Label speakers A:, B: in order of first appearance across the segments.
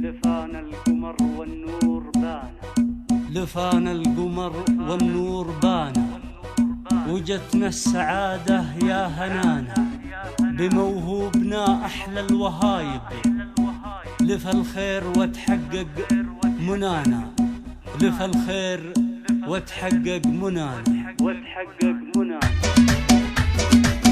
A: لفانا القمر والنور بانا، لفانا القمر والنور بانا، وجتنا السعادة يا هنانا، بموهوبنا أحلى الوهايب، لفى الخير وتحقق منانا، لفى الخير وتحقق منانا، وتحقق منانا.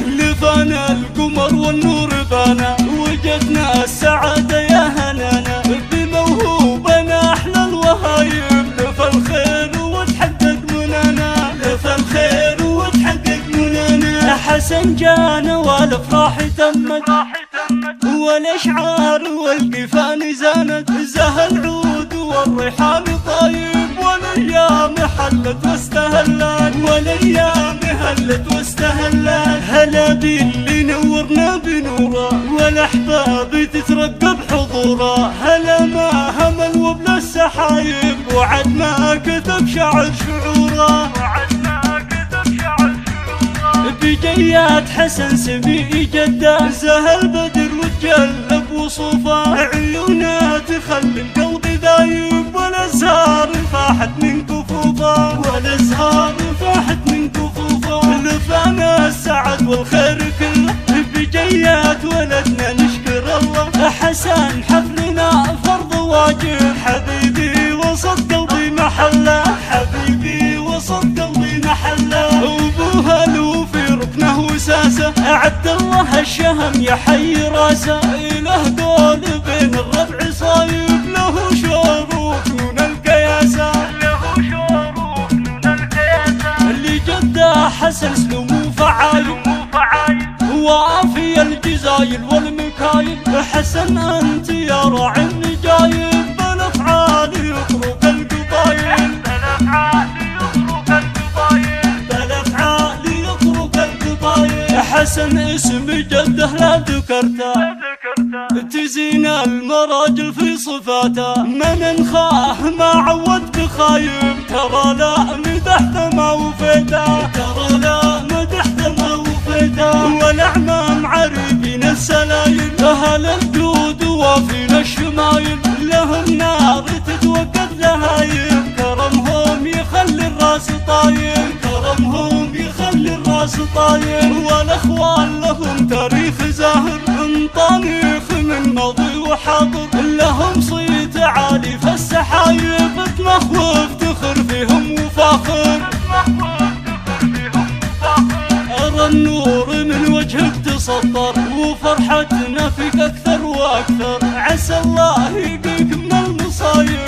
A: لفانا القمر والنور بانا، وجدنا السعادة يا هنانا، بموهوبنا أحلى الوهايب، لفى الخير وتحقق منانا، لفى الخير وتحقق منانا. حسن جانا والأفراح تمت، والأشعار والقفان زانت، زهى العود والريحان طايب، والأيام حلت واستهلت، والأيام هلت واستهلت. هلا باللي نورنا بنوره، والأحباب تترقب حضوره، هلا ما همل وبلا السحايب، وعد ما كتب شعر شعوره، بجيات حسن سمي جده، زهى البدر وتجلب وصوفه، عيونه تخلي القلب ذايب، والازهار فاحت من كفوفه، والازهار فاحت من كفوفه. لفانا السعد والخير كله، بجيات ولدنا نشكر الله، حسن حفلنا فرض واجب، حبيبي وسط قلبي محله، حبيبي وسط قلبي محله. وابوها له في ركنه وساسه، عبد الله الشهم يحيي راسه، له دول بين الربع صايب، له شوروف من القياسه، له شوروف من القياسه. اللي جده حسن سلومه فعايل، وعافي الجزايل والمكايل، حسن انت يا راعي النجايل، بالافعال يطرق القبايل، بالافعال يطرق القبايل، بالافعال يطرق القبايل. حسن اسم جده لا ذكرته، تزين المراجل في صفاته، من انخاه ما عود بخايب، ترى لا مدحت ما وفيته، ترى لا مدحت ما وفيته. والاعمام عريبين السلايل، اهل الجود وافين الشمايل، لهم نار تتوقد لهايب، كرمهم يخلي الراس طايل، كرمهم يخلي الراس طايل. والاخوان لهم تاريخ زاهر، طريق من ماضي وحاضر، لهم صيت عالي فالسحايب، تمخوف تخر فيهم وفاخر، أرى النور من وجهك تسطر، وفرحتنا فيك أكثر وأكثر، عسى الله يقيك من المصايب.